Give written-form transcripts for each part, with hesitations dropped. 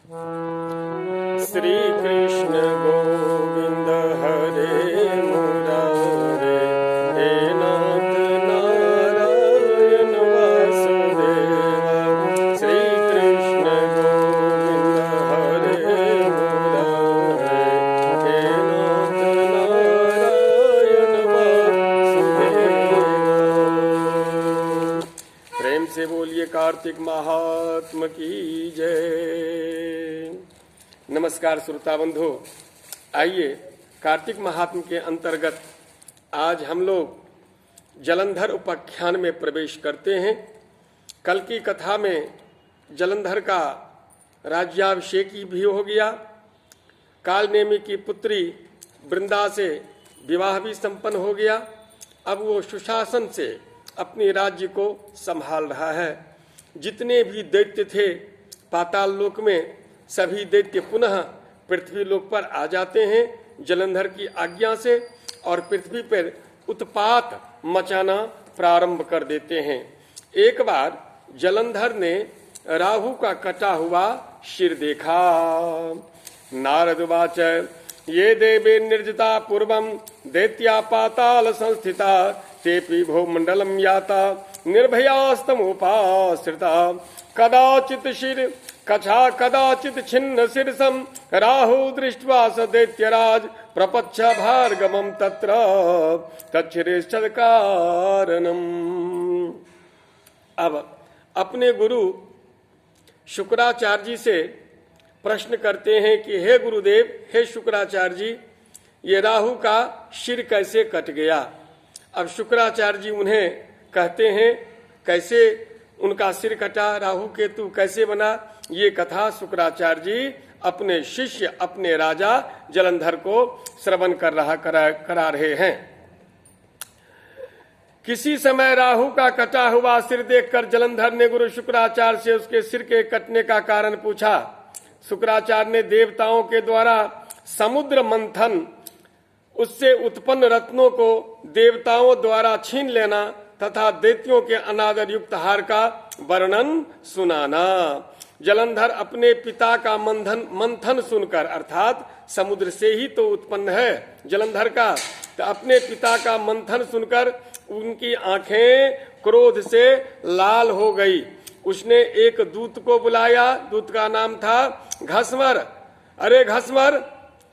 श्री कृष्ण गोविंद हरे मुरारे, हे नाथ नारायण वासुदेव। श्री कृष्ण गोविंद हरे मुरारे, हे नाथ नारायण वासुदेव। प्रेम से बोलिए कार्तिक महात्म की जय। नमस्कार श्रोता बंधु, आइए कार्तिक महात्म के अंतर्गत आज हम लोग जलंधर उपाख्यान में प्रवेश करते हैं। कल की कथा में जलंधर का राज्याभिषेक भी हो गया, कालनेमी की पुत्री वृंदा से विवाह भी संपन्न हो गया। अब वो सुशासन से अपने राज्य को संभाल रहा है। जितने भी दैत्य थे पाताल लोक में, सभी दैत्य पुनः पृथ्वी लोक पर आ जाते हैं जलंधर की आज्ञा से, और पृथ्वी पर उत्पात मचाना प्रारंभ कर देते हैं। एक बार जलंधर ने राहु का कटा हुआ सिर देखा। नारद वाच, ये देवे निर्जिता पूर्वम दैत्या पाताल संस्थिता, तेपि भो मंडलम याता निर्भयास्तमुपाश्रिता। कदाचित शिर कछा कदाचित छिन्न शीर्षम, राहु दृष्ट्वा स दैत्यराज प्रपच्छ भार्गवम तत्र तच्छिरेश्चल कारणम। अब अपने गुरु शुक्राचार्य जी से प्रश्न करते हैं कि हे गुरुदेव, हे शुक्राचार्य जी, ये राहु का सिर कैसे कट गया। अब शुक्राचार्य जी उन्हें कहते हैं कैसे उनका सिर कटा, राहु केतु कैसे बना। ये कथा शुक्राचार्य जी अपने शिष्य, अपने राजा जलंधर को श्रवण करा रहे हैं। किसी समय राहु का कटा हुआ सिर देखकर जलंधर ने गुरु शुक्राचार्य से उसके सिर के कटने का कारण पूछा। शुक्राचार्य ने देवताओं के द्वारा समुद्र मंथन, उससे उत्पन्न रत्नों को देवताओं द्वारा छीन लेना तथा दैत्यों के अनादर युक्त हार का वर्णन सुनाना। जलंधर अपने पिता का मंथन सुनकर, अर्थात समुद्र से ही तो उत्पन्न है जलंधर का, तो अपने पिता का मंथन सुनकर उनकी आंखें क्रोध से लाल हो गई। उसने एक दूत को बुलाया, दूत का नाम था घसमर। अरे घसमर,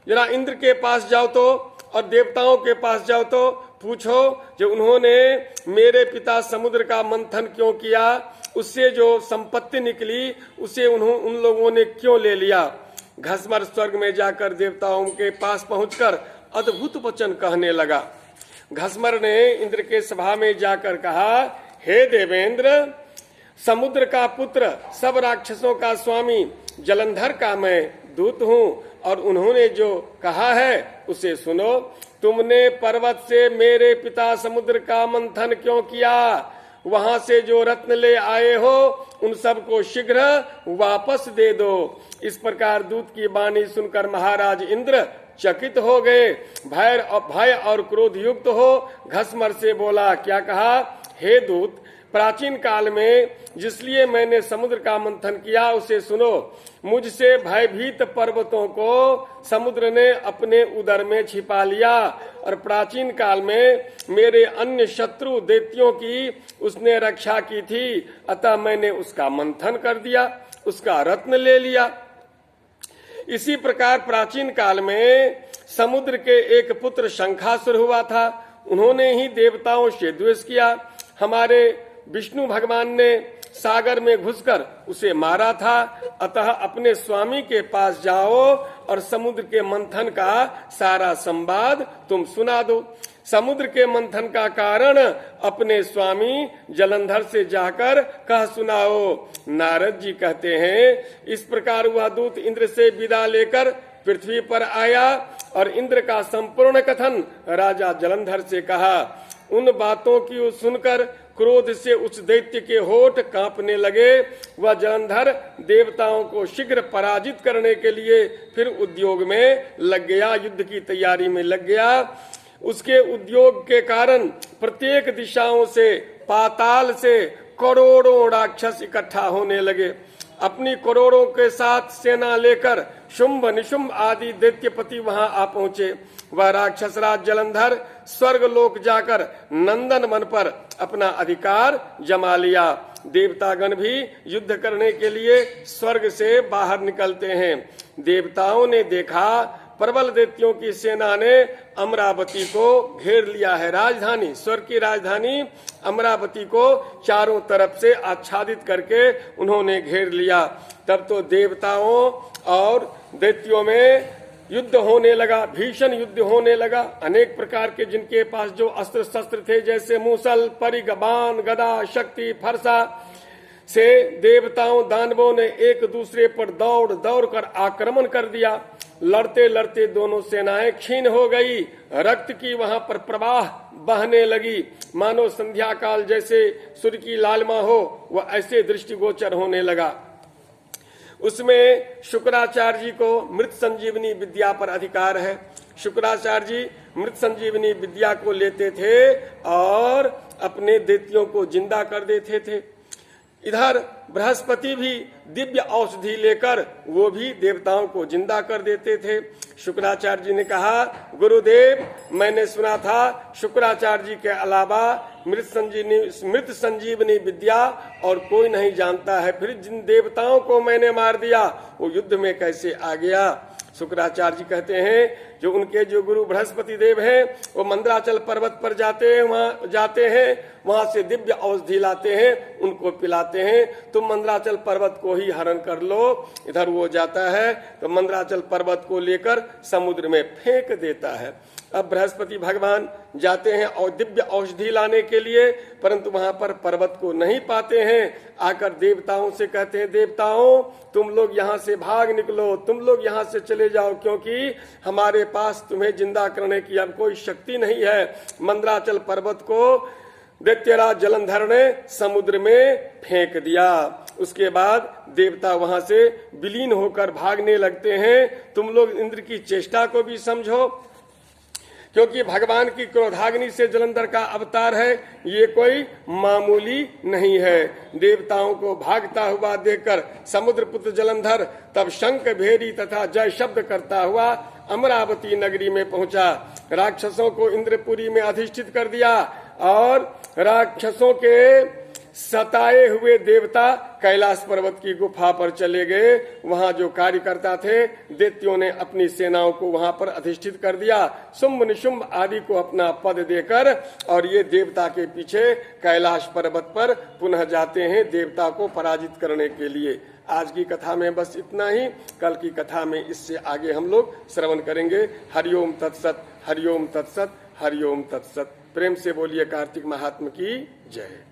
जरा इंद्र के पास जाओ तो और देवताओं के पास जाओ तो पूछो जो उन्होंने मेरे पिता समुद्र का मंथन क्यों किया, उससे जो संपत्ति निकली उसे उन लोगों ने क्यों ले लिया। घसमर स्वर्ग में जाकर देवताओं के पास पहुंचकर अद्भुत वचन कहने लगा। घसमर ने इंद्र के सभा में जाकर कहा, हे देवेंद्र, समुद्र का पुत्र, सब राक्षसों का स्वामी जलंधर का मैं दूत हूँ, और उन्होंने जो कहा है उसे सुनो। तुमने पर्वत से मेरे पिता समुद्र का मंथन क्यों किया? वहां से जो रत्न ले आए हो उन सबको शीघ्र वापस दे दो। इस प्रकार दूत की वाणी सुनकर महाराज इंद्र चकित हो गए। भय और क्रोध युक्त हो घसमर से बोला, क्या कहा? हे दूत, प्राचीन काल में जिसलिए मैंने समुद्र का मंथन किया उसे सुनो। मुझसे भयभीत पर्वतों को समुद्र ने अपने उदर में छिपा लिया, और प्राचीन काल में मेरे अन्य शत्रु दैत्यों की उसने रक्षा की थी, अतः मैंने उसका मंथन कर दिया, उसका रत्न ले लिया। इसी प्रकार प्राचीन काल में समुद्र के एक पुत्र शंखासुर हुआ था। उन्होंने ही देवताओं से द्वेष किया। हमारे विष्णु भगवान ने सागर में घुसकर उसे मारा था। अतः अपने स्वामी के पास जाओ और समुद्र के मंथन का सारा संवाद तुम सुना दो। समुद्र के मंथन का कारण अपने स्वामी जलंधर से जाकर कह सुनाओ। नारद जी कहते हैं, इस प्रकार वह दूत इंद्र से विदा लेकर पृथ्वी पर आया और इंद्र का संपूर्ण कथन राजा जलंधर से कहा। उन बातों की सुनकर क्रोध से उस दैत्य के होठ कांपने लगे। वह जलंधर देवताओं को शीघ्र पराजित करने के लिए फिर उद्योग में लग गया, युद्ध की तैयारी में लग गया। उसके उद्योग के कारण प्रत्येक दिशाओं से, पाताल से करोड़ों राक्षस इकट्ठा होने लगे। अपनी करोड़ों के साथ सेना लेकर शुंभ निशुंभ आदि दैत्यपति वहां आ पहुंचे। वह राक्षसराज जलंधर स्वर्ग लोक जाकर नंदन वन पर अपना अधिकार जमा लिया। देवतागण भी युद्ध करने के लिए स्वर्ग से बाहर निकलते हैं। देवताओं ने देखा प्रबल दैत्यों की सेना ने अमरावती को घेर लिया है। राजधानी, स्वर्ग की राजधानी अमरावती को चारों तरफ से आच्छादित करके उन्होंने घेर लिया। तब तो देवताओं और दैत्यों में युद्ध होने लगा, भीषण युद्ध होने लगा। अनेक प्रकार के जिनके पास जो अस्त्र शस्त्र थे, जैसे मूसल, परिग, बाण, गदा, शक्ति, फरसा, से देवताओं दानवों ने एक दूसरे पर दौड़ दौड़ कर आक्रमण कर दिया। लड़ते लड़ते दोनों सेनाएं क्षीण हो गई। रक्त की वहां पर प्रवाह बहने लगी। मानो संध्या काल जैसे सूर्य की लालिमा हो, वह ऐसे दृष्टिगोचर होने लगा। उसमें शुक्राचार्य जी को मृत संजीवनी विद्या पर अधिकार है। शुक्राचार्य जी मृत संजीवनी विद्या को लेते थे और अपने दैत्यों को जिंदा कर देते थे। इधर बृहस्पति भी दिव्य औषधि लेकर वो भी देवताओं को जिंदा कर देते थे। शुक्राचार्य जी ने कहा, गुरुदेव, मैंने सुना था शुक्राचार्य जी के अलावा मृत संजीवनी विद्या और कोई नहीं जानता है। फिर जिन देवताओं को मैंने मार दिया वो युद्ध में कैसे आ गया? शुक्राचार्य जी कहते हैं जो उनके जो गुरु बृहस्पति देव हैं वो मंदराचल पर्वत पर जाते हैं, वहां से दिव्य औषधि लाते हैं, उनको पिलाते हैं। तुम मंदराचल पर्वत को ही हरण कर लो। इधर वो जाता है तो मंदराचल पर्वत को लेकर समुद्र में फेंक देता है। अब बृहस्पति भगवान जाते हैं और दिव्य औषधि लाने के लिए, परंतु वहां पर पर्वत को नहीं पाते हैं। आकर देवताओं से कहते हैं, देवताओं तुम लोग यहाँ से भाग निकलो, तुम लोग यहाँ से चले जाओ, क्योंकि हमारे पास तुम्हें जिंदा करने की अब कोई शक्ति नहीं है। मंदराचल पर्वत को दैत्यराज जलंधर ने समुद्र में फेंक दिया। उसके बाद देवता वहां से विलीन होकर भागने लगते हैं। तुम लोग इंद्र की चेष्टा को भी समझो, क्योंकि भगवान की क्रोधाग्नि से जलंधर का अवतार है, ये कोई मामूली नहीं है। देवताओं को भागता हुआ देखकर समुद्रपुत्र जलंधर तब शंख भेरी तथा जय शब्द करता हुआ अमरावती नगरी में पहुंचा। राक्षसों को इंद्रपुरी में अधिष्ठित कर दिया और राक्षसों के सताए हुए देवता कैलाश पर्वत की गुफा पर चले गए। वहां जो कार्यकर्ता थे दैत्यों ने अपनी सेनाओं को वहां पर अधिष्ठित कर दिया, शुंभ निशुंभ आदि को अपना पद देकर, और ये देवता के पीछे कैलाश पर्वत पर पुनः जाते हैं देवता को पराजित करने के लिए। आज की कथा में बस इतना ही। कल की कथा में इससे आगे हम लोग श्रवण करेंगे। हरिओम तत्सत, हरिओम तत्सत, हरिओम तत्सत। प्रेम से बोलिए कार्तिक महात्मा की जय।